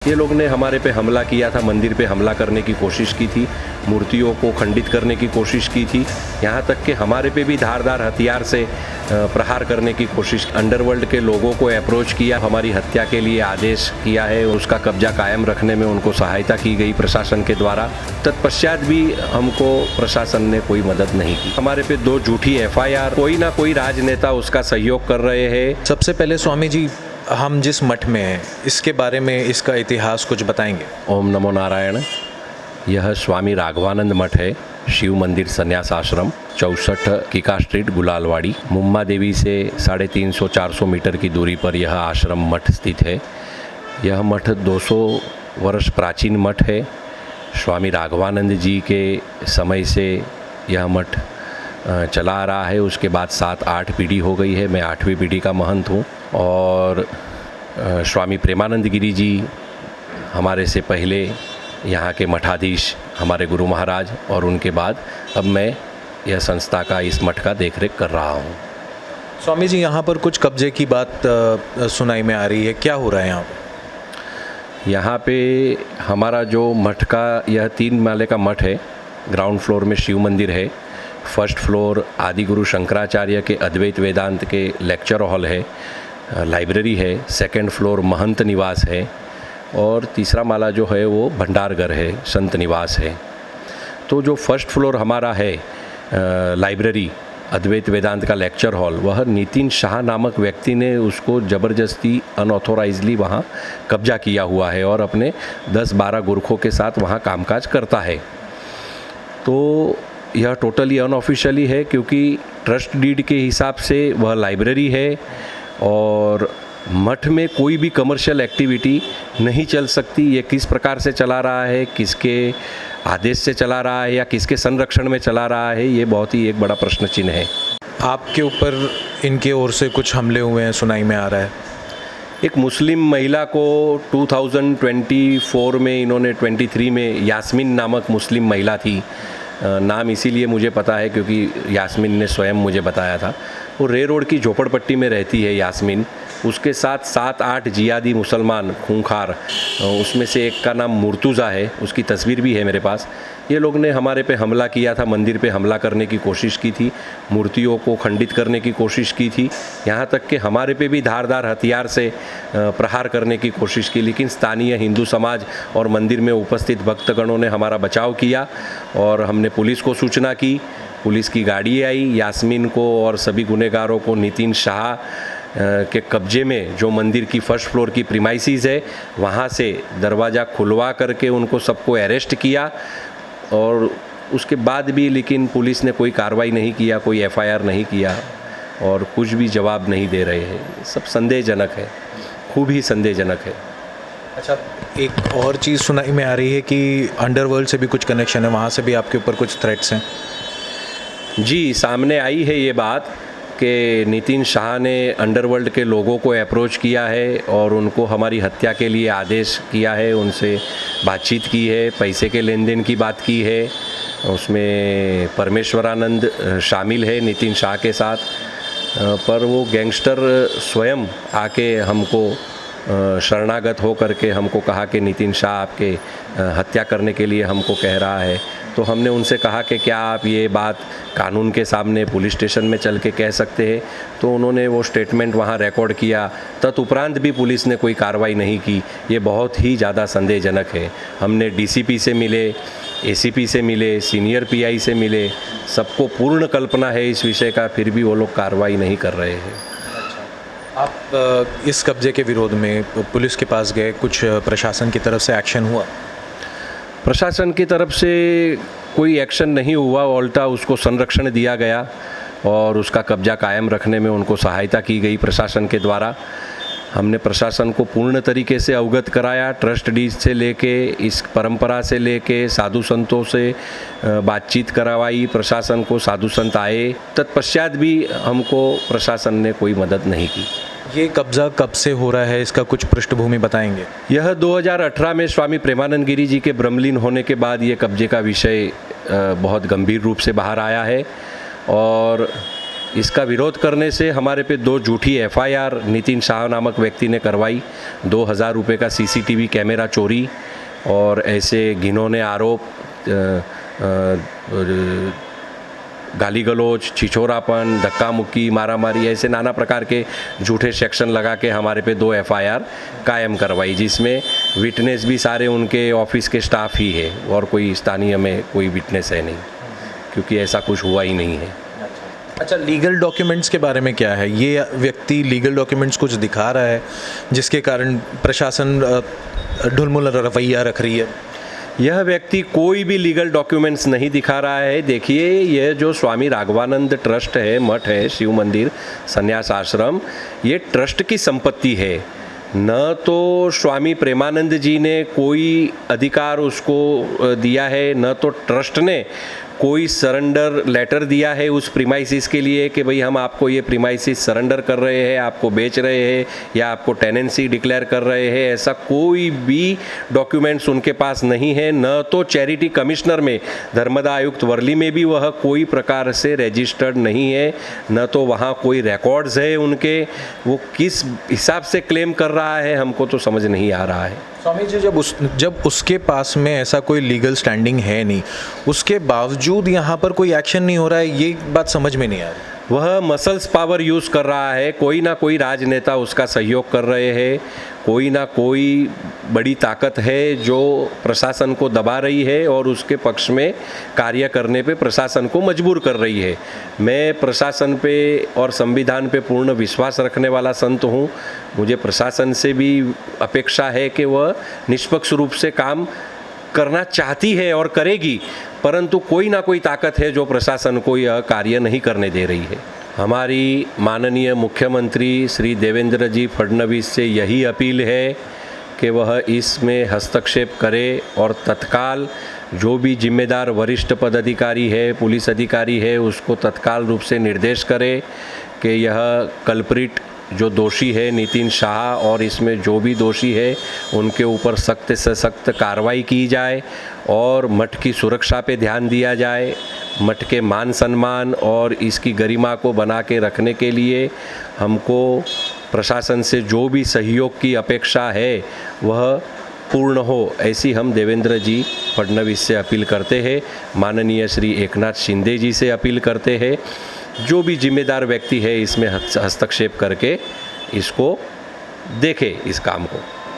ये लोग ने हमारे पे हमला किया था, मंदिर पे हमला करने की कोशिश की थी, मूर्तियों को खंडित करने की कोशिश की थी, यहाँ तक कि हमारे पे भी धारदार हथियार से प्रहार करने की कोशिश। अंडरवर्ल्ड के लोगों को अप्रोच किया, हमारी हत्या के लिए आदेश किया है, उसका कब्जा कायम रखने में उनको सहायता की गई प्रशासन के द्वारा। तत्पश्चात भी हमको प्रशासन ने कोई मदद नहीं की। हमारे पे 2 झूठी FIR, कोई ना कोई राजनेता उसका सहयोग कर रहे हैं। सबसे पहले स्वामी जी, हम जिस मठ में हैं इसके बारे में, इसका इतिहास कुछ बताएंगे? ओम नमो नारायण। यह स्वामी राघवानंद मठ है, शिव मंदिर संन्यास आश्रम, 64 कीका स्ट्रीट, गुलालवाड़ी। मुम्मा देवी से 350-400 मीटर की दूरी पर यह आश्रम मठ स्थित है। यह मठ 200 वर्ष प्राचीन मठ है। स्वामी राघवानंद जी के समय से यह मठ चला आ रहा है। उसके बाद 7-8 पीढ़ी हो गई है। मैं 8वीं पीढ़ी का महंत हूँ। और स्वामी प्रेमानंद गिरी जी हमारे से पहले यहाँ के मठाधीश, हमारे गुरु महाराज, और उनके बाद अब मैं यह संस्था का, इस मठ का देखरेख कर रहा हूँ। स्वामी जी, यहाँ पर कुछ कब्जे की बात सुनाई में आ रही है, क्या हो रहा है यहाँ पर? यहाँ पे हमारा जो मठ का, यह 3 माले का मठ है। ग्राउंड फ्लोर में शिव मंदिर है, फर्स्ट फ्लोर आदि गुरु शंकराचार्य के अद्वैत वेदांत के लेक्चर हॉल है, लाइब्रेरी है, सेकंड फ्लोर महंत निवास है, और तीसरा माला जो है वो भंडारघर है, संत निवास है। तो जो फर्स्ट फ्लोर हमारा है, लाइब्रेरी, अद्वैत वेदांत का लेक्चर हॉल, वह नितिन शाह नामक व्यक्ति ने उसको ज़बरदस्ती अनऑथोराइजली वहाँ कब्जा किया हुआ है और अपने 10-12 गुरखों के साथ वहाँ कामकाज करता है। तो यह टोटली अनऑफिशियली है, क्योंकि ट्रस्ट डीड के हिसाब से वह लाइब्रेरी है और मठ में कोई भी कमर्शियल एक्टिविटी नहीं चल सकती। ये किस प्रकार से चला रहा है, किसके आदेश से चला रहा है या किसके संरक्षण में चला रहा है, ये बहुत ही एक बड़ा प्रश्न चिन्ह है। आपके ऊपर इनके ओर से कुछ हमले हुए हैं, सुनाई में आ रहा है। एक मुस्लिम महिला को 2024 में, इन्होंने 23 में, यास्मीन नामक मुस्लिम महिला थी, नाम इसीलिए मुझे पता है क्योंकि यास्मीन ने स्वयं मुझे बताया था। वो रे रोड की झोपड़पट्टी में रहती है यास्मीन। उसके साथ 7-8 जिहादी मुसलमान खूंखार, उसमें से एक का नाम मुर्तुज़ा है, उसकी तस्वीर भी है मेरे पास। ये लोग ने हमारे पे हमला किया था, मंदिर पे हमला करने की कोशिश की थी, मूर्तियों को खंडित करने की कोशिश की थी, यहाँ तक कि हमारे पे भी धारदार हथियार से प्रहार करने की कोशिश की। लेकिन स्थानीय हिंदू समाज और मंदिर में उपस्थित भक्तगणों ने हमारा बचाव किया और हमने पुलिस को सूचना की। पुलिस की गाड़ी आई, यास्मीन को और सभी गुनहगारों को नितिन शाह के कब्जे में, जो मंदिर की फर्स्ट फ्लोर की प्रीमाइसिस है, वहाँ से दरवाज़ा खुलवा करके उनको सबको अरेस्ट किया। और उसके बाद भी लेकिन पुलिस ने कोई कार्रवाई नहीं किया, कोई FIR नहीं किया और कुछ भी जवाब नहीं दे रहे हैं। सब संदेहजनक है, खूब ही संदेहजनक है। अच्छा, एक और चीज़ सुनाई में आ रही है कि अंडरवर्ल्ड से भी कुछ कनेक्शन है, वहाँ से भी आपके ऊपर कुछ थ्रेट्स हैं? जी, सामने आई है ये बात कि नितिन शाह ने अंडरवर्ल्ड के लोगों को अप्रोच किया है और उनको हमारी हत्या के लिए आदेश किया है, उनसे बातचीत की है, पैसे के लेन देन की बात की है। उसमें परमेश्वरानंद शामिल है नितिन शाह के साथ, पर वो गैंगस्टर स्वयं आके हमको शरणागत हो करके हमको कहा कि नितिन शाह आपके हत्या करने के लिए हमको कह रहा है। तो हमने उनसे कहा कि क्या आप ये बात कानून के सामने पुलिस स्टेशन में चल के कह सकते हैं? तो उन्होंने वो स्टेटमेंट वहाँ रिकॉर्ड किया। तदुपरांत भी पुलिस ने कोई कार्रवाई नहीं की। ये बहुत ही ज़्यादा संदेहजनक है। हमने DCP से मिले, ACP से मिले, सीनियर PI से मिले, सबको पूर्ण कल्पना है इस विषय का, फिर भी वो लोग कार्रवाई नहीं कर रहे हैं। आप इस कब्जे के विरोध में पुलिस के पास गए, कुछ प्रशासन की तरफ से एक्शन हुआ? प्रशासन की तरफ से कोई एक्शन नहीं हुआ, उल्टा उसको संरक्षण दिया गया और उसका कब्जा कायम रखने में उनको सहायता की गई प्रशासन के द्वारा। हमने प्रशासन को पूर्ण तरीके से अवगत कराया, ट्रस्ट डीड से लेके, इस परंपरा से लेके, साधु संतों से बातचीत करवाई प्रशासन को, साधु संत आए। तत्पश्चात भी हमको प्रशासन ने कोई मदद नहीं की। ये कब्ज़ा कब से हो रहा है, इसका कुछ पृष्ठभूमि बताएंगे? यह 2018 में स्वामी प्रेमानंद गिरी जी के ब्रह्मलीन होने के बाद ये कब्जे का विषय बहुत गंभीर रूप से बाहर आया है और इसका विरोध करने से हमारे पे 2 झूठी एफआईआर नितिन शाह नामक व्यक्ति ने करवाई, 2,000 रुपये का सीसीटीवी कैमरा चोरी और ऐसे घिनौने आरोप, गाली गलौज, छिछोरापन, धक्का मुक्की, मारामारी, ऐसे नाना प्रकार के झूठे सेक्शन लगा के हमारे पे 2 एफआईआर कायम करवाई, जिसमें विटनेस भी सारे उनके ऑफिस के स्टाफ ही है और कोई स्थानीय में कोई विटनेस है नहीं, क्योंकि ऐसा कुछ हुआ ही नहीं है। अच्छा, लीगल डॉक्यूमेंट्स के बारे में क्या है? ये व्यक्ति लीगल डॉक्यूमेंट्स कुछ दिखा रहा है जिसके कारण प्रशासन ढुलमुल रवैया रख रही है? यह व्यक्ति कोई भी लीगल डॉक्यूमेंट्स नहीं दिखा रहा है। देखिए, यह जो स्वामी राघवानंद ट्रस्ट है, मठ है, शिव मंदिर, संन्यास आश्रम, ये ट्रस्ट की संपत्ति है। न तो स्वामी प्रेमानंद जी ने कोई अधिकार उसको दिया है, न तो ट्रस्ट ने कोई सरेंडर लेटर दिया है उस प्रीमाइसिस के लिए कि भाई हम आपको ये प्रीमाइसिस सरेंडर कर रहे हैं, आपको बेच रहे हैं या आपको टेनेंसी डिक्लेयर कर रहे हैं। ऐसा कोई भी डॉक्यूमेंट्स उनके पास नहीं है। न तो चैरिटी कमिश्नर में, धर्मदा आयुक्त वर्ली में भी वह कोई प्रकार से रजिस्टर्ड नहीं है, न तो वहाँ कोई रिकॉर्ड्स है उनके। वो किस हिसाब से क्लेम कर रहा है हमको तो समझ नहीं आ रहा है। स्वामी जी, जब उसके पास में ऐसा कोई लीगल स्टैंडिंग है नहीं, उसके बावजूद यहाँ पर कोई एक्शन नहीं हो रहा है, ये बात समझ में नहीं आ रही। वह मसल्स पावर यूज़ कर रहा है, कोई ना कोई राजनेता उसका सहयोग कर रहे हैं, कोई ना कोई बड़ी ताकत है जो प्रशासन को दबा रही है और उसके पक्ष में कार्य करने पे प्रशासन को मजबूर कर रही है। मैं प्रशासन पे और संविधान पे पूर्ण विश्वास रखने वाला संत हूँ। मुझे प्रशासन से भी अपेक्षा है कि वह निष्पक्ष रूप से काम करना चाहती है और करेगी, परंतु कोई ना कोई ताकत है जो प्रशासन को यह कार्य नहीं करने दे रही है। हमारी माननीय मुख्यमंत्री श्री देवेंद्र जी फडणवीस से यही अपील है कि वह इसमें हस्तक्षेप करे और तत्काल जो भी जिम्मेदार वरिष्ठ पदाधिकारी है, पुलिस अधिकारी है, उसको तत्काल रूप से निर्देश करे कि यह कल्प्रिट जो दोषी है नितिन शाह और इसमें जो भी दोषी है उनके ऊपर सख्त से सख्त कार्रवाई की जाए और मठ की सुरक्षा पे ध्यान दिया जाए। मठ के मान सम्मान और इसकी गरिमा को बना के रखने के लिए हमको प्रशासन से जो भी सहयोग की अपेक्षा है वह पूर्ण हो, ऐसी हम देवेंद्र जी फडणवीस से अपील करते हैं। माननीय श्री एकनाथ शिंदे जी से अपील करते हैं, जो भी जिम्मेदार व्यक्ति है इसमें हस्तक्षेप करके इसको देखे इस काम को।